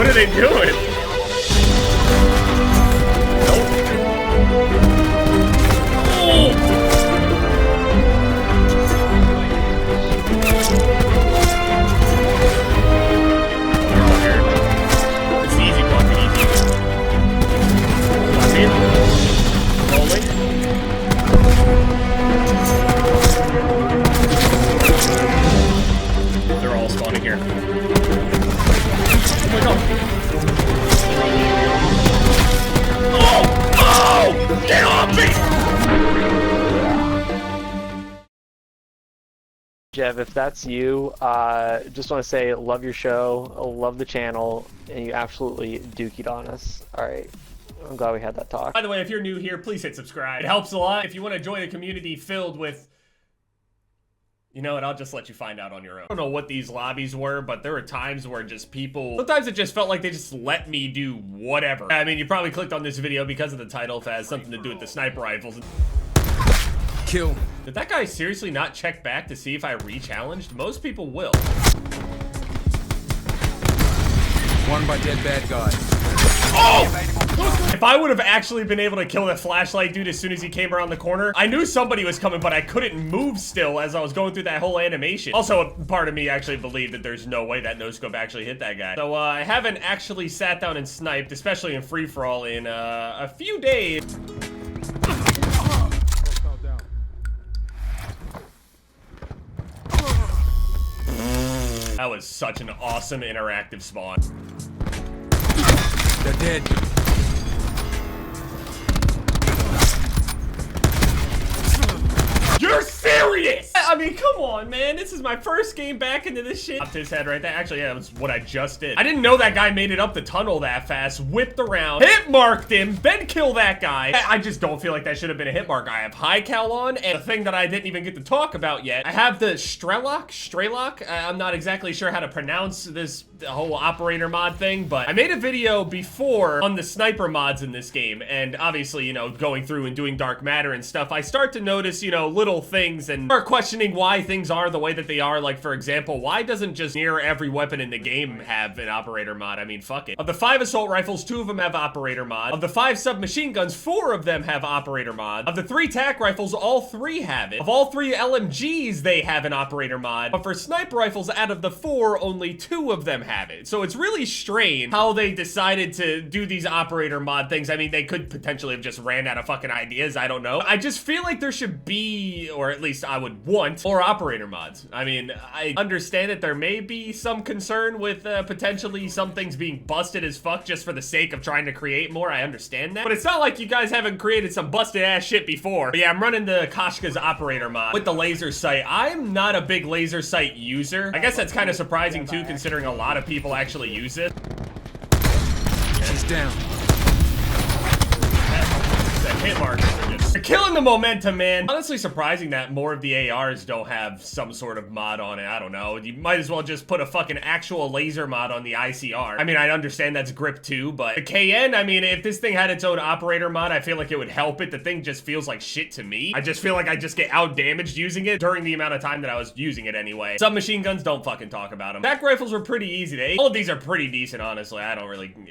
What are they doing? They're all spawning here. Oh my god. Oh! Get off me! Jev, if that's you, just want to say love your show, love the channel, and you absolutely dookied on us. Alright, I'm glad we had that talk. By the way, if you're new here, please hit subscribe. It helps a lot. If you want to join a community filled with... You know what, I'll just let you find out on your own. I don't know what these lobbies were, but there were times where just people... Sometimes it just felt like they just let me do whatever. I mean, you probably clicked on this video because of the title if it has something to do with the sniper rifles. Kill. Did that guy seriously not check back to see if I re-challenged? Most people will. One by dead bad guy. Oh! If I would have actually been able to kill that flashlight dude as soon as he came around the corner, I knew somebody was coming, but I couldn't move still as I was going through that whole animation. Also, a part of me actually believed that there's no way that no-scope actually hit that guy. So, I haven't actually sat down and sniped, especially in free-for-all, in, a few days. That was such an awesome interactive spawn. They're dead. You're serious! I mean, come on, man. This is my first game back into this shit. Popped his head right there. Actually, yeah, that was what I just did. I didn't know that guy made it up the tunnel that fast. Whipped around, hit marked him, then kill that guy. I just don't feel like that should have been a hit mark. I have high cal on, and the thing that I didn't even get to talk about yet, I have the Strelok. I'm not exactly sure how to pronounce this whole operator mod thing, but I made a video before on the sniper mods in this game, and obviously, you know, going through and doing dark matter and stuff, I start to notice, you know, little things and start questioning why things are the way that they are. Like, for example, why doesn't just near every weapon in the game have an operator mod? I mean, fuck it. Of the 5 assault rifles, 2 of them have operator mod. Of the 5 submachine guns, 4 of them have operator mod. Of the 3 tac rifles, all 3 have it. Of all 3 LMGs, they have an operator mod. But for sniper rifles, out of the 4, only 2 of them have it. So it's really strange how they decided to do these operator mod things. I mean, they could potentially have just ran out of fucking ideas. I don't know. I just feel like there should be, or at least I would want, more operator mods. I mean, I understand that there may be some concern with potentially some things being busted as fuck just for the sake of trying to create more. I understand that. But it's not like you guys haven't created some busted ass shit before. But yeah, I'm running the Koshka's operator mod with the laser sight. I'm not a big laser sight user. I guess that's kind of surprising too, considering a lot of people actually use it. She's down. That hit markers are just... They're killing the momentum, man. Honestly surprising that more of the ARs don't have some sort of mod on it. I don't know. You might as well just put a fucking actual laser mod on the ICR. I mean, I understand that's grip too, but the KN, I mean, if this thing had its own operator mod, I feel like it would help it. The thing just feels like shit to me. I just feel like I just get out-damaged using it during the amount of time that I was using it anyway. Submachine guns, don't fucking talk about them. Tac rifles were pretty easy. All of these are pretty decent, honestly. I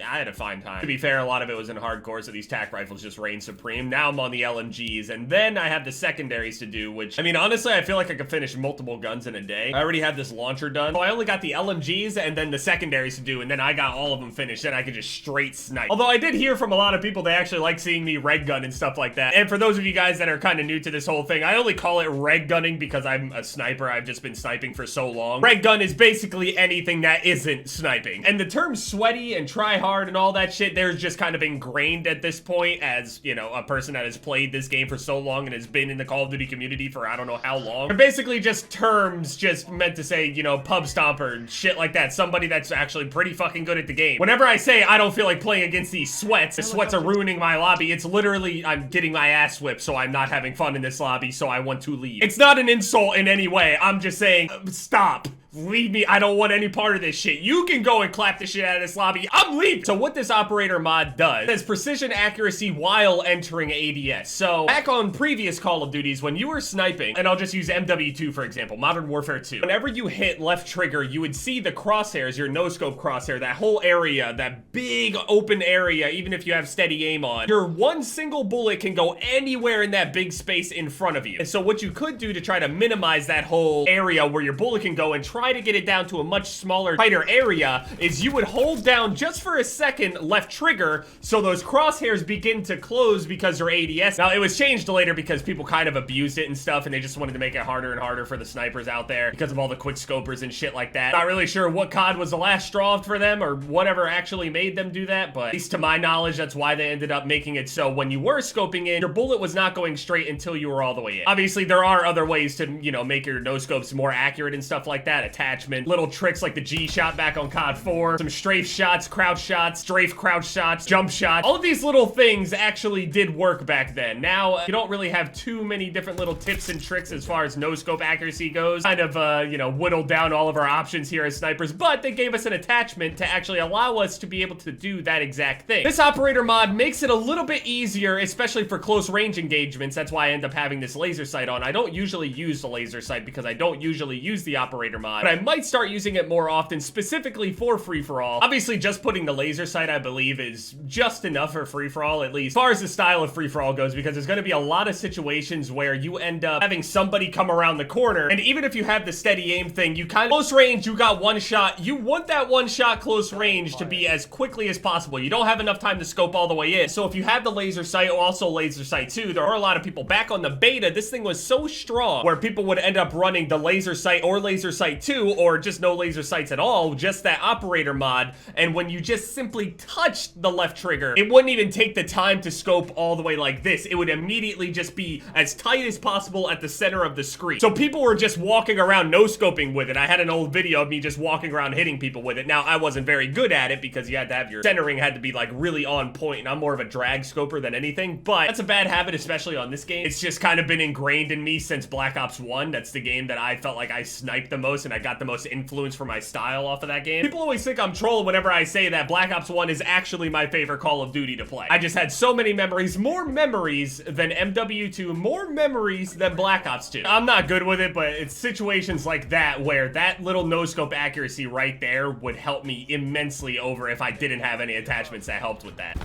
had a fine time. To be fair, a lot of it was in hardcore, so these tac rifles just reign supreme. Now I'm on the LMGs, and then I have the secondaries to do, which, I mean, honestly, I feel like I could finish multiple guns in a day. I already have this launcher done. So I only got the LMGs and then the secondaries to do, and then I got all of them finished. Then I could just straight snipe. Although I did hear from a lot of people they actually like seeing me reg gun and stuff like that. And for those of you guys that are kind of new to this whole thing, I only call it reg gunning because I'm a sniper. I've just been sniping for so long. Reg gun is basically anything that isn't sniping. And the term sweaty and try hard and all that shit, they're just kind of ingrained at this point as, you know, a person that has played this game for so long and has been in the Call of Duty community for I don't know how long. They're basically just terms just meant to say, you know, pub stomper and shit like that. Somebody that's actually pretty fucking good at the game. Whenever I say I don't feel like playing against these sweats, the sweats are ruining my lobby, it's literally I'm getting my ass whipped, so I'm not having fun in this lobby, so I want to leave. It's not an insult in any way. I'm just saying, stop. leave me. I don't want any part of this shit. You can go and clap the shit out of this lobby. I'm leaving. So what this operator mod does is precision accuracy while entering ADS. So back on previous Call of Duties, when you were sniping, and I'll just use MW2 for example, Modern Warfare 2, whenever you hit left trigger, you would see the crosshairs, your no-scope crosshair, that whole area, that big open area, even if you have steady aim on, your one single bullet can go anywhere in that big space in front of you. And so what you could do to try to minimize that whole area where your bullet can go and try to get it down to a much smaller, tighter area is you would hold down just for a second left trigger so those crosshairs begin to close because they're ADS. Now, it was changed later because people kind of abused it and stuff, and they just wanted to make it harder and harder for the snipers out there because of all the quick scopers and shit like that. Not really sure what COD was the last straw for them or whatever actually made them do that, but at least to my knowledge, that's why they ended up making it so when you were scoping in, your bullet was not going straight until you were all the way in. Obviously, there are other ways to, you know, make your no-scopes more accurate and stuff like that. Attachment, little tricks like the G shot back on COD 4, some strafe shots, crouch shots, strafe crouch shots, jump shots. All of these little things actually did work back then. Now, you don't really have too many different little tips and tricks as far as no-scope accuracy goes. Kind of, you know, whittled down all of our options here as snipers, but they gave us an attachment to actually allow us to be able to do that exact thing. This operator mod makes it a little bit easier, especially for close range engagements. That's why I end up having this laser sight on. I don't usually use the laser sight because I don't usually use the operator mod, but I might start using it more often, specifically for free-for-all. Obviously, just putting the laser sight, I believe, is just enough for free-for-all, at least as far as the style of free-for-all goes, because there's going to be a lot of situations where you end up having somebody come around the corner, and even if you have the steady aim thing, you kind of close range, you got one shot, you want that one shot close range to be as quickly as possible. You don't have enough time to scope all the way in. So if you have the laser sight, or also laser sight 2, there are a lot of people back on the beta. This thing was so strong where people would end up running the laser sight or laser sight 2, or just no laser sights at all, just that operator mod. And when you just simply touched the left trigger, it wouldn't even take the time to scope all the way like this. It would immediately just be as tight as possible at the center of the screen. So people were just walking around no scoping with it. I had an old video of me just walking around hitting people with it. Now, I wasn't very good at it because you had to have your centering had to be like really on point, and I'm more of a drag scoper than anything, but that's a bad habit, especially on this game. It's just kind of been ingrained in me since Black Ops 1. That's the game that I felt like I sniped the most and I got the most influence for my style off of that game. People always think I'm trolling whenever I say that Black Ops 1 is actually my favorite Call of Duty to play. I just had so many memories, more memories than MW2, more memories than Black Ops 2. I'm not good with it, but it's situations like that where that little no-scope accuracy right there would help me immensely over if I didn't have any attachments that helped with that.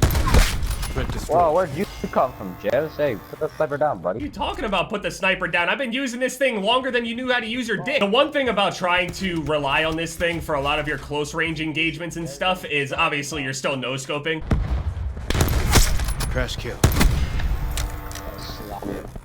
Whoa, where'd you come from, Jev? Hey, put the sniper down, buddy. What are you talking about, put the sniper down? I've been using this thing longer than you knew how to use your dick. The one thing about trying to rely on this thing for a lot of your close range engagements and stuff is obviously you're still no-scoping. Crash kill.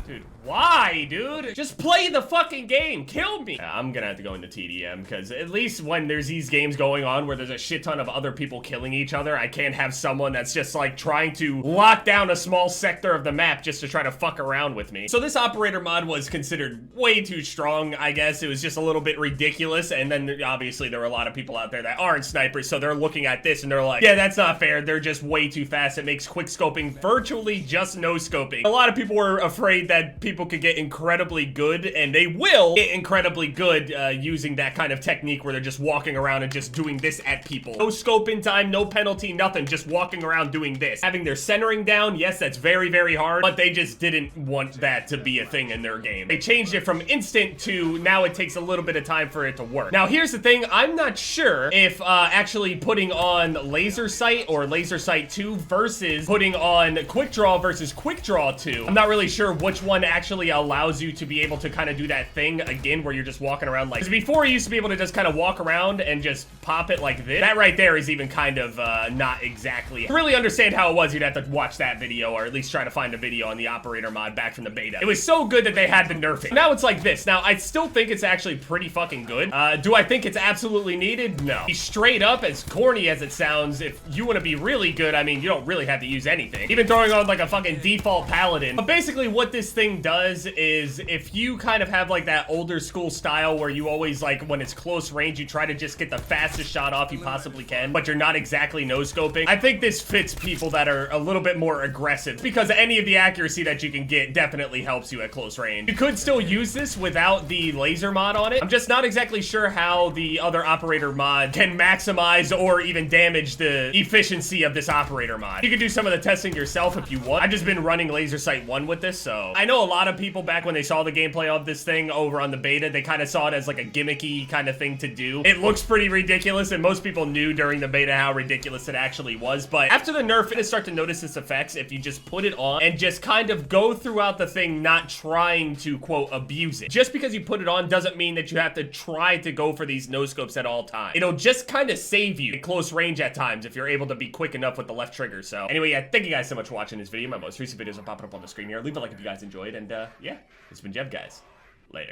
Dude, why, dude? Just play the fucking game. Kill me. I'm gonna have to go into TDM because at least when there's these games going on where there's a shit ton of other people killing each other, I can't have someone that's just like trying to lock down a small sector of the map just to try to fuck around with me. So this operator mod was considered way too strong, I guess. It was just a little bit ridiculous, and then obviously there were a lot of people out there that aren't snipers, so they're looking at this and they're like, yeah, that's not fair. They're just way too fast. It makes quick scoping virtually just no scoping. A lot of people were afraid that people could get incredibly good, and they will get incredibly good using that kind of technique where they're just walking around and just doing this at people. No scope in time, no penalty, nothing, just walking around doing this. Having their centering down, yes, that's very, very hard, but they just didn't want that to be a thing in their game. They changed it from instant to now it takes a little bit of time for it to work. Now, here's the thing. I'm not sure if actually putting on laser sight or laser sight 2 versus putting on quick draw versus quick draw 2. I'm not really sure which one actually allows you to be able to kind of do that thing again where you're just walking around like, because before you used to be able to just kind of walk around and just pop it like this. That right there is even kind of not exactly. To really understand how it was, you'd have to watch that video or at least try to find a video on the operator mod back from the beta. It was so good that they had to nerf it. Now it's like this. Now I still think it's actually pretty fucking good. Do I think it's absolutely needed? No. Straight up, as corny as it sounds, if you want to be really good, I mean, you don't really have to use anything. Even throwing on like a fucking default paladin. But basically what this thing thing does is if you kind of have like that older school style where you always like when it's close range, you try to just get the fastest shot off you possibly can, but you're not exactly no scoping. I think this fits people that are a little bit more aggressive because any of the accuracy that you can get definitely helps you at close range. You could still use this without the laser mod on it. I'm just not exactly sure how the other operator mod can maximize or even damage the efficiency of this operator mod. You can do some of the testing yourself if you want. I've just been running Laser Sight 1 with this, so I know a lot of people back when they saw the gameplay of this thing over on the beta, they kind of saw it as like a gimmicky kind of thing to do. It looks pretty ridiculous, and most people knew during the beta how ridiculous it actually was, but after the nerf, you're gonna start to notice its effects if you just put it on and just kind of go throughout the thing not trying to, quote, abuse it. Just because you put it on doesn't mean that you have to try to go for these no-scopes at all times. It'll just kind of save you at close range at times if you're able to be quick enough with the left trigger. So anyway, yeah, thank you guys so much for watching this video. My most recent videos are popping up on the screen here. Leave a like if you guys enjoyed, and yeah, it's been Jev, guys. Later.